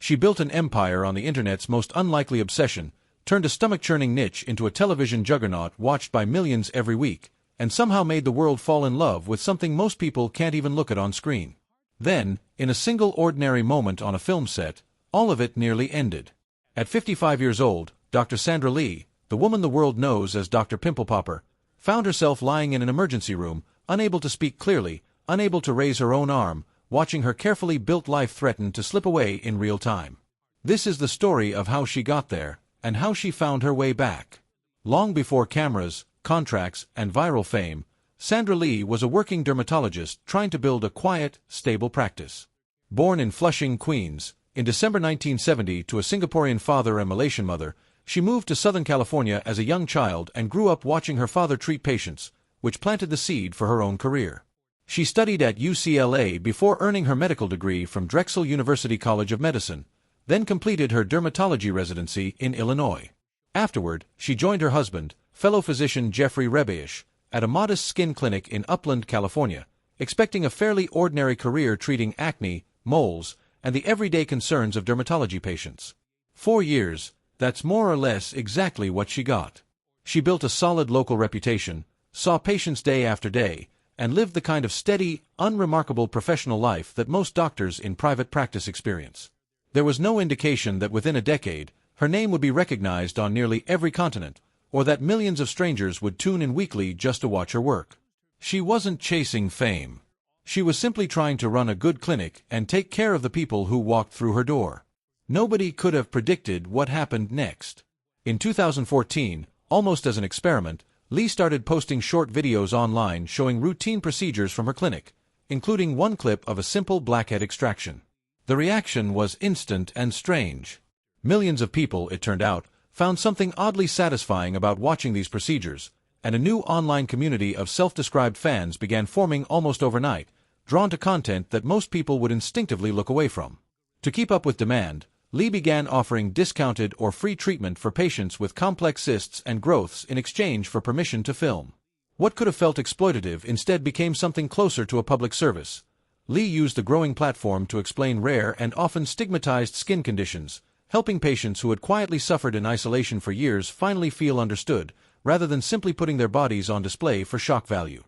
She built an empire on the internet's most unlikely obsession, turned a stomach-churning niche into a television juggernaut watched by millions every week, and somehow made the world fall in love with something most people can't even look at on screen. Then, in a single ordinary moment on a film set, all of it nearly ended. At 55 years old, Dr. Sandra Lee, the woman the world knows as Dr. Pimple Popper, found herself lying in an emergency room, unable to speak clearly, unable to raise her own arm, watching her carefully built life threaten to slip away in real time. This is the story of how she got there, and how she found her way back. Long before cameras, contracts, and viral fame, Sandra Lee was a working dermatologist trying to build a quiet, stable practice. Born in Flushing, Queens, in December 1970 to a Singaporean father and Malaysian mother, she moved to Southern California as a young child and grew up watching her father treat patients, which planted the seed for her own career. She studied at UCLA before earning her medical degree from Drexel University College of Medicine, then completed her dermatology residency in Illinois. Afterward, she joined her husband, fellow physician Jeffrey Rebeish, at a modest skin clinic in Upland, California, expecting a fairly ordinary career treating acne, moles, and the everyday concerns of dermatology patients. 4 years, that's more or less exactly what she got. She built a solid local reputation, saw patients day after day, and lived the kind of steady, unremarkable professional life that most doctors in private practice experience. There was no indication that within a decade, her name would be recognized on nearly every continent, or that millions of strangers would tune in weekly just to watch her work. She wasn't chasing fame. She was simply trying to run a good clinic and take care of the people who walked through her door. Nobody could have predicted what happened next. In 2014, almost as an experiment, Lee started posting short videos online showing routine procedures from her clinic, including one clip of a simple blackhead extraction. The reaction was instant and strange. Millions of people, it turned out, found something oddly satisfying about watching these procedures, and a new online community of self-described fans began forming almost overnight, drawn to content that most people would instinctively look away from. To keep up with demand, Lee began offering discounted or free treatment for patients with complex cysts and growths in exchange for permission to film. What could have felt exploitative instead became something closer to a public service. Lee used the growing platform to explain rare and often stigmatized skin conditions, helping patients who had quietly suffered in isolation for years finally feel understood, rather than simply putting their bodies on display for shock value.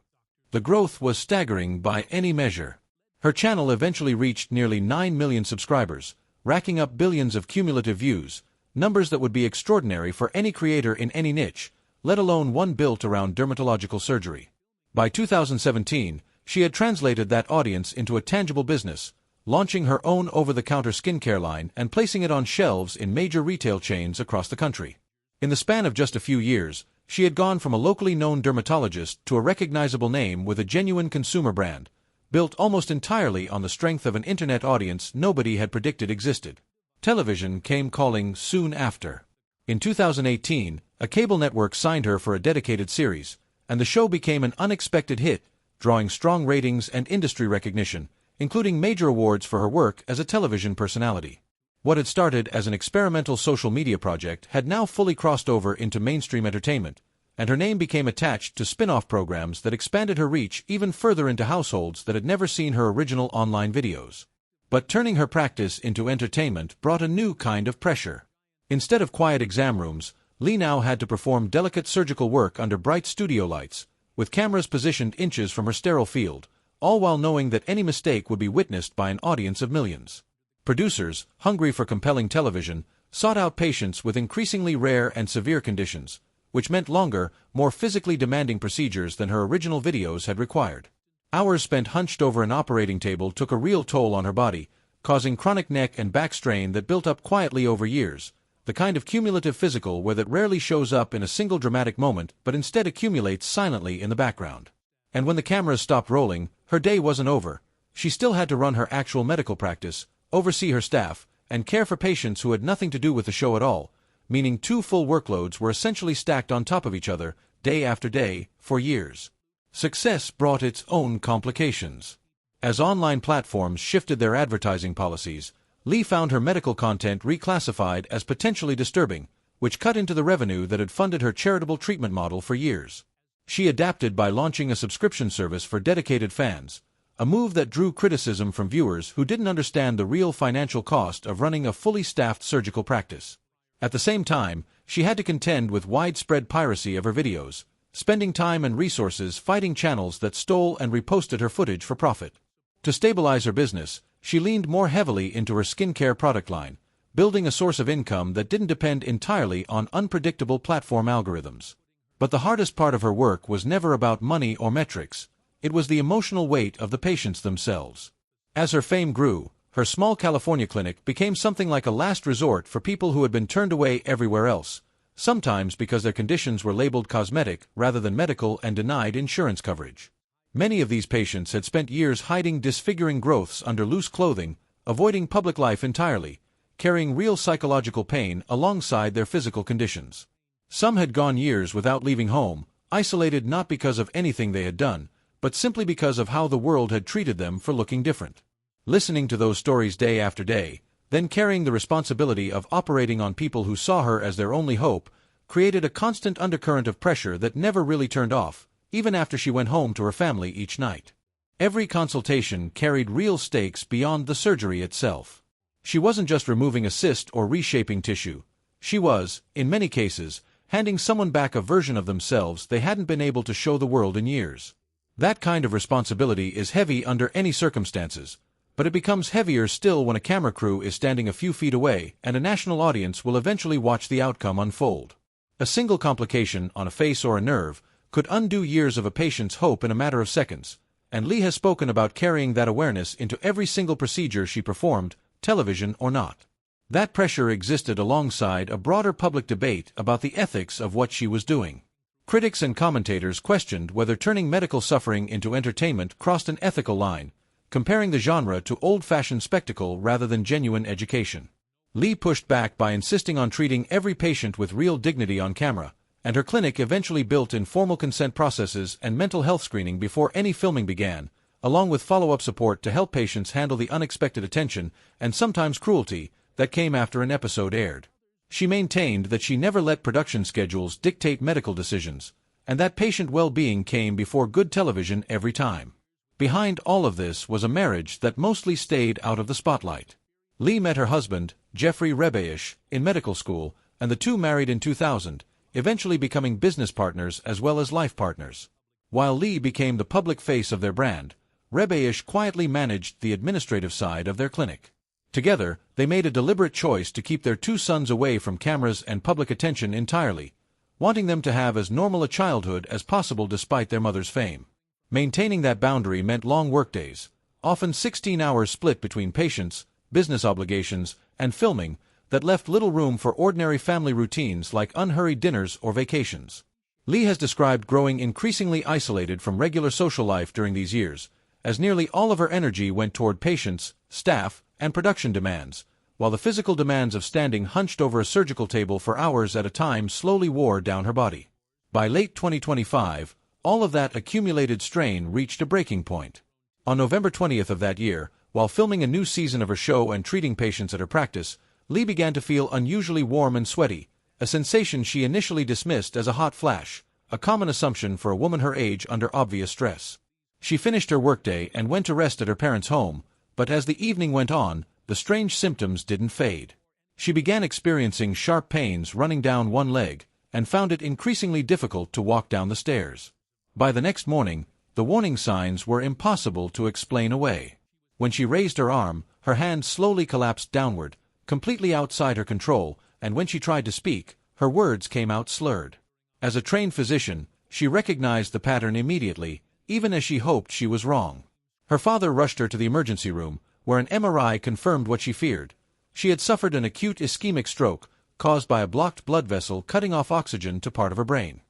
The growth was staggering by any measure. Her channel eventually reached nearly 9 million subscribers, racking up billions of cumulative views, numbers that would be extraordinary for any creator in any niche, let alone one built around dermatological surgery. By 2017, she had translated that audience into a tangible business, launching her own over-the-counter skincare line and placing it on shelves in major retail chains across the country. In the span of just a few years, she had gone from a locally known dermatologist to a recognizable name with a genuine consumer brand, built almost entirely on the strength of an internet audience nobody had predicted existed. Television came calling soon after. In 2018, a cable network signed her for a dedicated series, and the show became an unexpected hit, drawing strong ratings and industry recognition, including major awards for her work as a television personality. What had started as an experimental social media project had now fully crossed over into mainstream entertainment, and her name became attached to spin-off programs that expanded her reach even further into households that had never seen her original online videos. But turning her practice into entertainment brought a new kind of pressure. Instead of quiet exam rooms, Lee now had to perform delicate surgical work under bright studio lights, with cameras positioned inches from her sterile field, all while knowing that any mistake would be witnessed by an audience of millions. Producers, hungry for compelling television, sought out patients with increasingly rare and severe conditions, which meant longer, more physically demanding procedures than her original videos had required. Hours spent hunched over an operating table took a real toll on her body, causing chronic neck and back strain that built up quietly over years, the kind of cumulative physical wear that rarely shows up in a single dramatic moment but instead accumulates silently in the background. And when the cameras stopped rolling, her day wasn't over. She still had to run her actual medical practice, oversee her staff, and care for patients who had nothing to do with the show at all, meaning 2 full workloads were essentially stacked on top of each other, day after day, for years. Success brought its own complications. As online platforms shifted their advertising policies, Lee found her medical content reclassified as potentially disturbing, which cut into the revenue that had funded her charitable treatment model for years. She adapted by launching a subscription service for dedicated fans, a move that drew criticism from viewers who didn't understand the real financial cost of running a fully staffed surgical practice. At the same time, she had to contend with widespread piracy of her videos, spending time and resources fighting channels that stole and reposted her footage for profit. To stabilize her business, she leaned more heavily into her skincare product line, building a source of income that didn't depend entirely on unpredictable platform algorithms. But the hardest part of her work was never about money or metrics. It was the emotional weight of the patients themselves. As her fame grew, her small California clinic became something like a last resort for people who had been turned away everywhere else, sometimes because their conditions were labeled cosmetic rather than medical and denied insurance coverage. Many of these patients had spent years hiding disfiguring growths under loose clothing, avoiding public life entirely, carrying real psychological pain alongside their physical conditions. Some had gone years without leaving home, isolated not because of anything they had done, but simply because of how the world had treated them for looking different. Listening to those stories day after day, then carrying the responsibility of operating on people who saw her as their only hope, created a constant undercurrent of pressure that never really turned off, even after she went home to her family each night. Every consultation carried real stakes beyond the surgery itself. She wasn't just removing a cyst or reshaping tissue. She was, in many cases, handing someone back a version of themselves they hadn't been able to show the world in years. That kind of responsibility is heavy under any circumstances, but it becomes heavier still when a camera crew is standing a few feet away and a national audience will eventually watch the outcome unfold. A single complication on a face or a nerve could undo years of a patient's hope in a matter of seconds, and Lee has spoken about carrying that awareness into every single procedure she performed, television or not. That pressure existed alongside a broader public debate about the ethics of what she was doing. Critics and commentators questioned whether turning medical suffering into entertainment crossed an ethical line, comparing the genre to old-fashioned spectacle rather than genuine education. Lee pushed back by insisting on treating every patient with real dignity on camera, and her clinic eventually built in formal consent processes and mental health screening before any filming began, along with follow-up support to help patients handle the unexpected attention, and sometimes cruelty, that came after an episode aired. She maintained that she never let production schedules dictate medical decisions, and that patient well-being came before good television every time. Behind all of this was a marriage that mostly stayed out of the spotlight. Lee met her husband, Jeffrey Rebeish, in medical school, and the two married in 2000, eventually becoming business partners as well as life partners. While Lee became the public face of their brand, Rebeish quietly managed the administrative side of their clinic. Together, they made a deliberate choice to keep their two sons away from cameras and public attention entirely, wanting them to have as normal a childhood as possible despite their mother's fame. Maintaining that boundary meant long workdays, often 16 hours split between patients, business obligations, and filming, that left little room for ordinary family routines like unhurried dinners or vacations. Lee has described growing increasingly isolated from regular social life during these years, as nearly all of her energy went toward patients, staff, and production demands, while the physical demands of standing hunched over a surgical table for hours at a time slowly wore down her body. By late 2025, all of that accumulated strain reached a breaking point. On November 20th of that year, while filming a new season of her show and treating patients at her practice, Lee began to feel unusually warm and sweaty, a sensation she initially dismissed as a hot flash, a common assumption for a woman her age under obvious stress. She finished her workday and went to rest at her parents' home, but as the evening went on, the strange symptoms didn't fade. She began experiencing sharp pains running down one leg, and found it increasingly difficult to walk down the stairs. By the next morning, the warning signs were impossible to explain away. When she raised her arm, her hand slowly collapsed downward, completely outside her control, and when she tried to speak, her words came out slurred. As a trained physician, she recognized the pattern immediately, even as she hoped she was wrong. Her father rushed her to the emergency room, where an MRI confirmed what she feared. She had suffered an acute ischemic stroke, caused by a blocked blood vessel cutting off oxygen to part of her brain.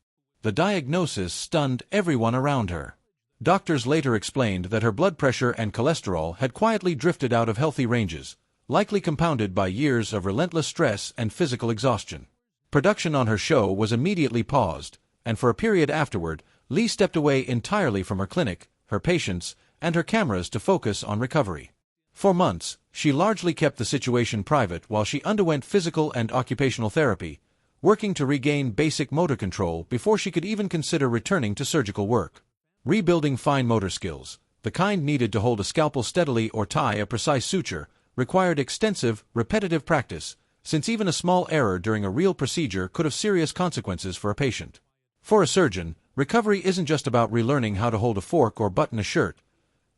The diagnosis stunned everyone around her. Doctors later explained that her blood pressure and cholesterol had quietly drifted out of healthy ranges, likely compounded by years of relentless stress and physical exhaustion. Production on her show was immediately paused, and for a period afterward, Lee stepped away entirely from her clinic, her patients, and her cameras to focus on recovery. For months, she largely kept the situation private while she underwent physical and occupational therapy, working to regain basic motor control before she could even consider returning to surgical work. Rebuilding fine motor skills, the kind needed to hold a scalpel steadily or tie a precise suture, required extensive, repetitive practice, since even a small error during a real procedure could have serious consequences for a patient. For a surgeon, recovery isn't just about relearning how to hold a fork or button a shirt.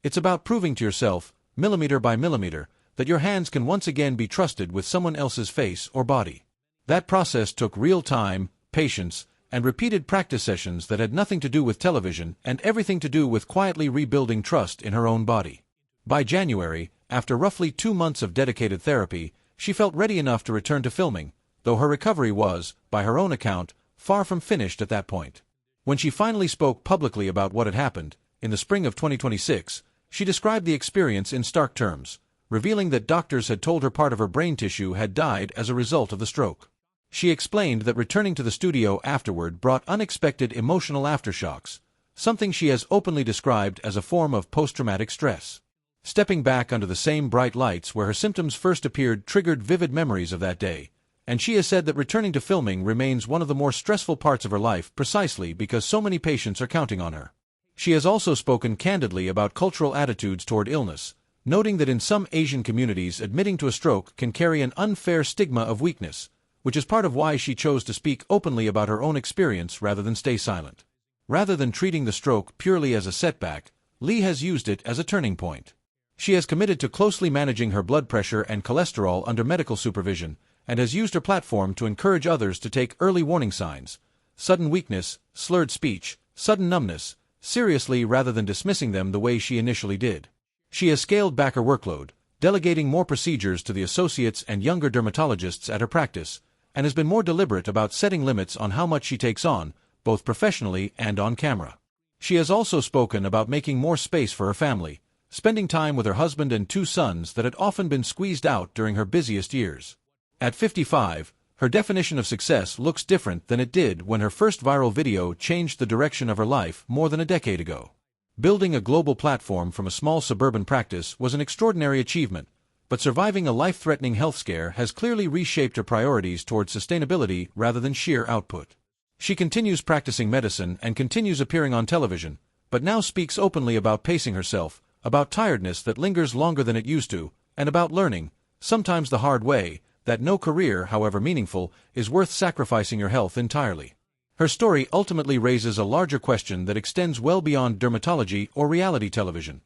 It's about proving to yourself, millimeter by millimeter, that your hands can once again be trusted with someone else's face or body. That process took real time, patience, and repeated practice sessions that had nothing to do with television and everything to do with quietly rebuilding trust in her own body. By January, after roughly 2 months of dedicated therapy, she felt ready enough to return to filming, though her recovery was, by her own account, far from finished at that point. When she finally spoke publicly about what had happened, in the spring of 2026, she described the experience in stark terms, revealing that doctors had told her part of her brain tissue had died as a result of the stroke. She explained that returning to the studio afterward brought unexpected emotional aftershocks, something she has openly described as a form of post-traumatic stress. Stepping back under the same bright lights where her symptoms first appeared triggered vivid memories of that day, and she has said that returning to filming remains one of the more stressful parts of her life precisely because so many patients are counting on her. She has also spoken candidly about cultural attitudes toward illness, noting that in some Asian communities admitting to a stroke can carry an unfair stigma of weakness, which is part of why she chose to speak openly about her own experience rather than stay silent. Rather than treating the stroke purely as a setback, Lee has used it as a turning point. She has committed to closely managing her blood pressure and cholesterol under medical supervision, and has used her platform to encourage others to take early warning signs, sudden weakness, slurred speech, sudden numbness, seriously rather than dismissing them the way she initially did. She has scaled back her workload, delegating more procedures to the associates and younger dermatologists at her practice, and has been more deliberate about setting limits on how much she takes on, both professionally and on camera. She has also spoken about making more space for her family, spending time with her husband and 2 sons that had often been squeezed out during her busiest years. At 55, her definition of success looks different than it did when her first viral video changed the direction of her life more than a decade ago. Building a global platform from a small suburban practice was an extraordinary achievement, but surviving a life-threatening health scare has clearly reshaped her priorities toward sustainability rather than sheer output. She continues practicing medicine and continues appearing on television, but now speaks openly about pacing herself, about tiredness that lingers longer than it used to, and about learning, sometimes the hard way, that no career, however meaningful, is worth sacrificing your health entirely. Her story ultimately raises a larger question that extends well beyond dermatology or reality television.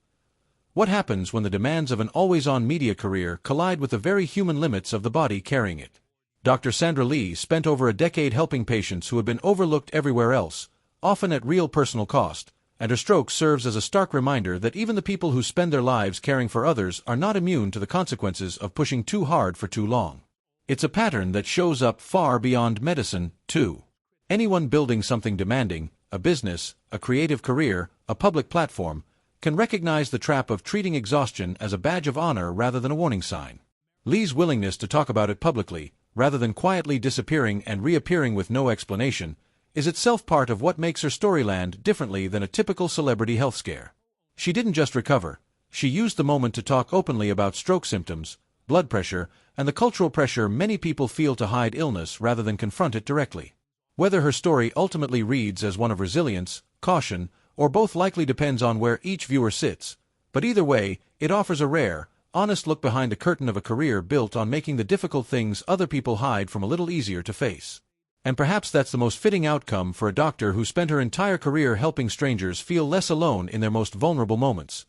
What happens when the demands of an always-on media career collide with the very human limits of the body carrying it? Dr. Sandra Lee spent over a decade helping patients who had been overlooked everywhere else, often at real personal cost, and her stroke serves as a stark reminder that even the people who spend their lives caring for others are not immune to the consequences of pushing too hard for too long. It's a pattern that shows up far beyond medicine, too. Anyone building something demanding, a business, a creative career, a public platform, can recognize the trap of treating exhaustion as a badge of honor rather than a warning sign. Lee's willingness to talk about it publicly, rather than quietly disappearing and reappearing with no explanation, is itself part of what makes her story land differently than a typical celebrity health scare. She didn't just recover, she used the moment to talk openly about stroke symptoms, blood pressure, and the cultural pressure many people feel to hide illness rather than confront it directly. Whether her story ultimately reads as one of resilience, caution, or both likely depends on where each viewer sits, but either way, it offers a rare, honest look behind the curtain of a career built on making the difficult things other people hide from a little easier to face. And perhaps that's the most fitting outcome for a doctor who spent her entire career helping strangers feel less alone in their most vulnerable moments.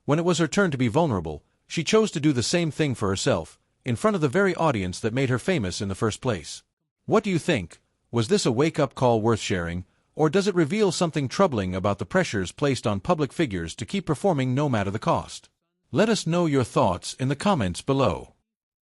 When it was her turn to be vulnerable, she chose to do the same thing for herself, in front of the very audience that made her famous in the first place. What do you think? Was this a wake-up call worth sharing, or does it reveal something troubling about the pressures placed on public figures to keep performing no matter the cost? Let us know your thoughts in the comments below.